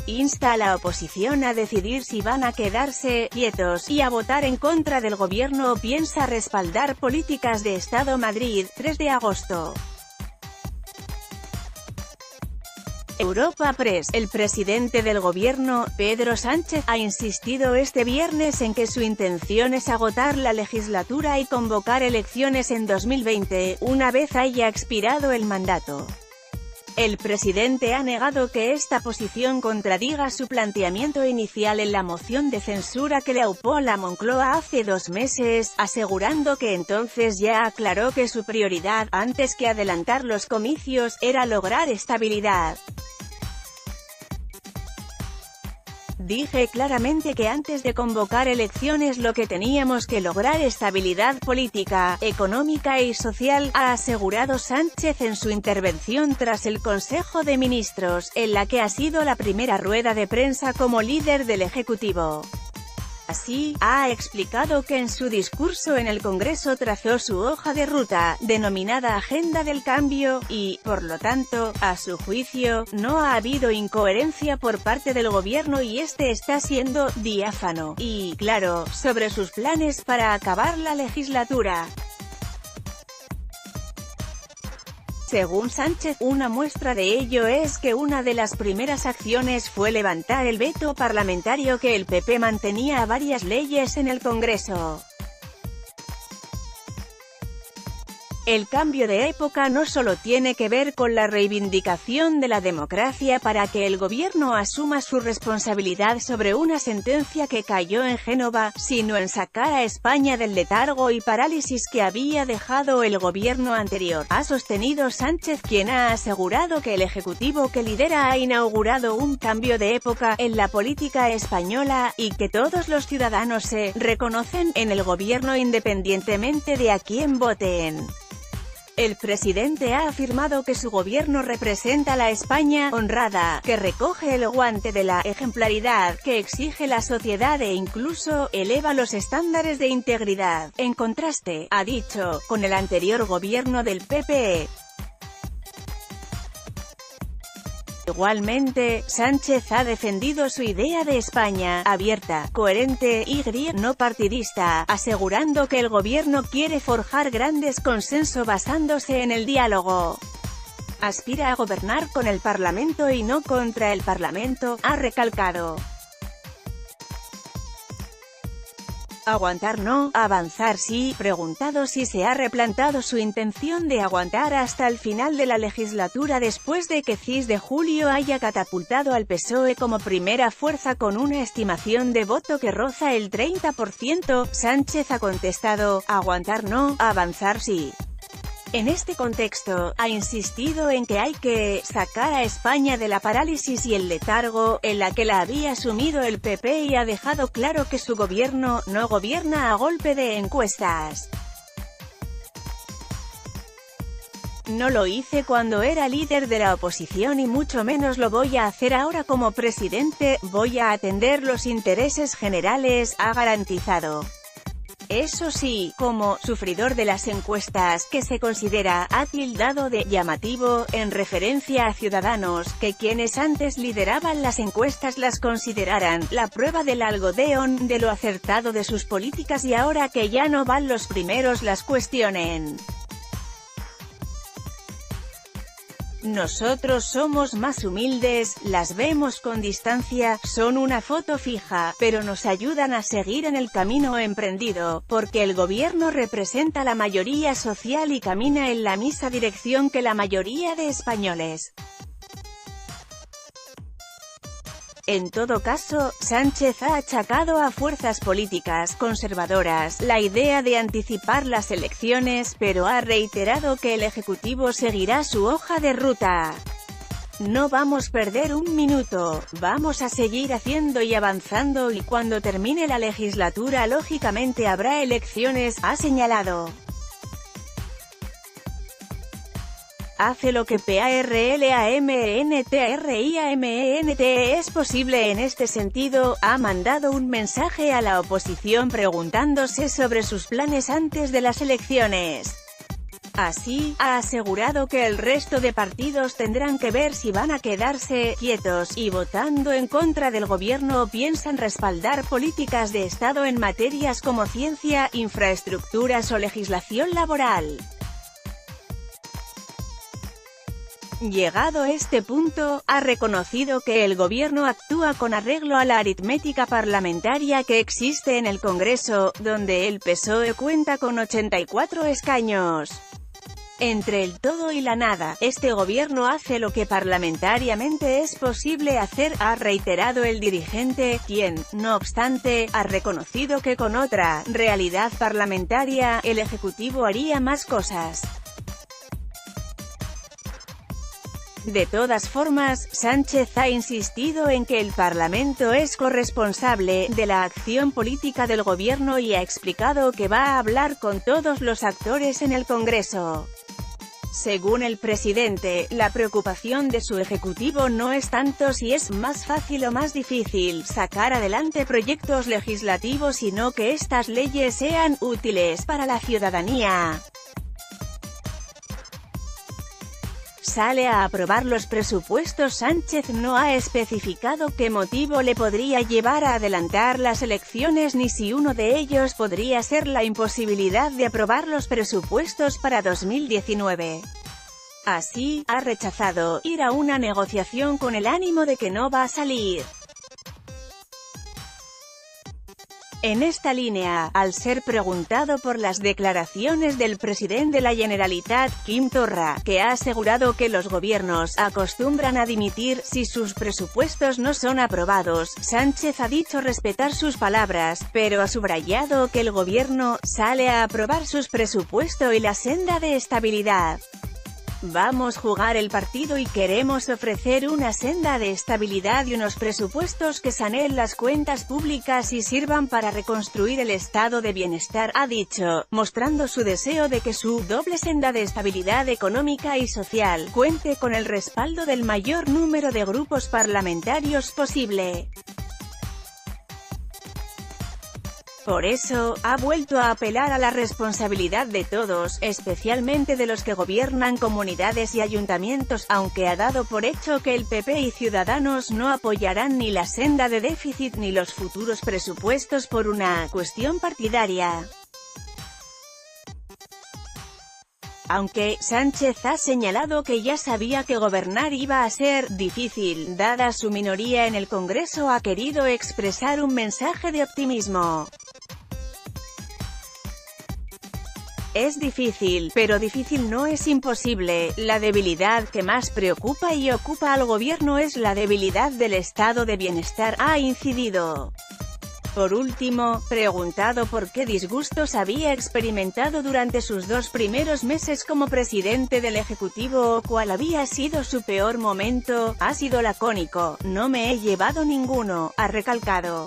Insta a la oposición a decidir si van a quedarse quietos y a votar en contra del gobierno o piensa respaldar políticas de Estado. Madrid, 3 de agosto. Europa Press. El presidente del gobierno, Pedro Sánchez, ha insistido este viernes en que su intención es agotar la legislatura y convocar elecciones en 2020, una vez haya expirado el mandato. El presidente ha negado que esta posición contradiga su planteamiento inicial en la moción de censura que le aupó la Moncloa hace 2 meses, asegurando que entonces ya aclaró que su prioridad, antes que adelantar los comicios, era lograr estabilidad. Dije claramente que antes de convocar elecciones lo que teníamos que lograr estabilidad política, económica y social, ha asegurado Sánchez en su intervención tras el Consejo de Ministros, en la que ha sido la primera rueda de prensa como líder del Ejecutivo. Así, ha explicado que en su discurso en el Congreso trazó su hoja de ruta, denominada Agenda del Cambio, y, por lo tanto, a su juicio, no ha habido incoherencia por parte del gobierno y este está siendo diáfano y claro sobre sus planes para acabar la legislatura. Según Sánchez, una muestra de ello es que una de las primeras acciones fue levantar el veto parlamentario que el PP mantenía a varias leyes en el Congreso. El cambio de época no solo tiene que ver con la reivindicación de la democracia para que el gobierno asuma su responsabilidad sobre una sentencia que cayó en Génova, sino en sacar a España del letargo y parálisis que había dejado el gobierno anterior, ha sostenido Sánchez, quien ha asegurado que el Ejecutivo que lidera ha inaugurado un cambio de época en la política española, y que todos los ciudadanos se reconocen en el gobierno independientemente de a quién voten. El presidente ha afirmado que su gobierno representa la España honrada, que recoge el guante de la ejemplaridad que exige la sociedad e incluso eleva los estándares de integridad, en contraste, ha dicho, con el anterior gobierno del PP. Igualmente, Sánchez ha defendido su idea de España abierta, coherente y no partidista, asegurando que el gobierno quiere forjar grandes consensos basándose en el diálogo. Aspira a gobernar con el Parlamento y no contra el Parlamento, ha recalcado. Aguantar no, avanzar sí. Preguntado si se ha replantado su intención de aguantar hasta el final de la legislatura después de que CIS de Julio haya catapultado al PSOE como primera fuerza con una estimación de voto que roza el 30%, Sánchez ha contestado, aguantar no, avanzar sí. En este contexto, ha insistido en que hay que sacar a España de la parálisis y el letargo en la que la había sumido el PP y ha dejado claro que su gobierno no gobierna a golpe de encuestas. No lo hice cuando era líder de la oposición y mucho menos lo voy a hacer ahora como presidente, voy a atender los intereses generales, ha garantizado. Eso sí, como sufridor de las encuestas, que se considera, ha tildado de llamativo, en referencia a Ciudadanos, que quienes antes lideraban las encuestas las consideraran la prueba del algodón, de lo acertado de sus políticas y ahora que ya no van los primeros las cuestionen. Nosotros somos más humildes, las vemos con distancia, son una foto fija, pero nos ayudan a seguir en el camino emprendido, porque el gobierno representa la mayoría social y camina en la misma dirección que la mayoría de españoles. En todo caso, Sánchez ha achacado a fuerzas políticas conservadoras la idea de anticipar las elecciones, pero ha reiterado que el Ejecutivo seguirá su hoja de ruta. No vamos a perder un minuto, vamos a seguir haciendo y avanzando y cuando termine la legislatura lógicamente habrá elecciones, ha señalado. Hace lo que PARLAMENTRIAMENT es posible en este sentido, ha mandado un mensaje a la oposición preguntándose sobre sus planes antes de las elecciones. Así, ha asegurado que el resto de partidos tendrán que ver si van a quedarse quietos y votando en contra del gobierno o piensan respaldar políticas de Estado en materias como ciencia, infraestructuras o legislación laboral. Llegado este punto, ha reconocido que el gobierno actúa con arreglo a la aritmética parlamentaria que existe en el Congreso, donde el PSOE cuenta con 84 escaños. Entre el todo y la nada, este gobierno hace lo que parlamentariamente es posible hacer, ha reiterado el dirigente, quien, no obstante, ha reconocido que con otra realidad parlamentaria, el Ejecutivo haría más cosas. De todas formas, Sánchez ha insistido en que el Parlamento es corresponsable de la acción política del gobierno y ha explicado que va a hablar con todos los actores en el Congreso. Según el presidente, la preocupación de su ejecutivo no es tanto si es más fácil o más difícil sacar adelante proyectos legislativos, sino que estas leyes sean útiles para la ciudadanía. Sale a aprobar los presupuestos. Sánchez no ha especificado qué motivo le podría llevar a adelantar las elecciones ni si uno de ellos podría ser la imposibilidad de aprobar los presupuestos para 2019. Así, ha rechazado ir a una negociación con el ánimo de que no va a salir. En esta línea, al ser preguntado por las declaraciones del presidente de la Generalitat, Quim Torra, que ha asegurado que los gobiernos acostumbran a dimitir si sus presupuestos no son aprobados, Sánchez ha dicho respetar sus palabras, pero ha subrayado que el gobierno sale a aprobar sus presupuestos y la senda de estabilidad. Vamos a jugar el partido y queremos ofrecer una senda de estabilidad y unos presupuestos que saneen las cuentas públicas y sirvan para reconstruir el estado de bienestar, ha dicho, mostrando su deseo de que su doble senda de estabilidad económica y social cuente con el respaldo del mayor número de grupos parlamentarios posible. Por eso, ha vuelto a apelar a la responsabilidad de todos, especialmente de los que gobiernan comunidades y ayuntamientos, aunque ha dado por hecho que el PP y Ciudadanos no apoyarán ni la senda de déficit ni los futuros presupuestos por una cuestión partidaria. Aunque Sánchez ha señalado que ya sabía que gobernar iba a ser difícil, dada su minoría en el Congreso, ha querido expresar un mensaje de optimismo. Es difícil, pero difícil no es imposible. La debilidad que más preocupa y ocupa al gobierno es la debilidad del estado de bienestar, ha incidido. Por último, preguntado por qué disgustos había experimentado durante sus 2 primeros meses como presidente del Ejecutivo o cuál había sido su peor momento, ha sido lacónico: no me he llevado ninguno, ha recalcado.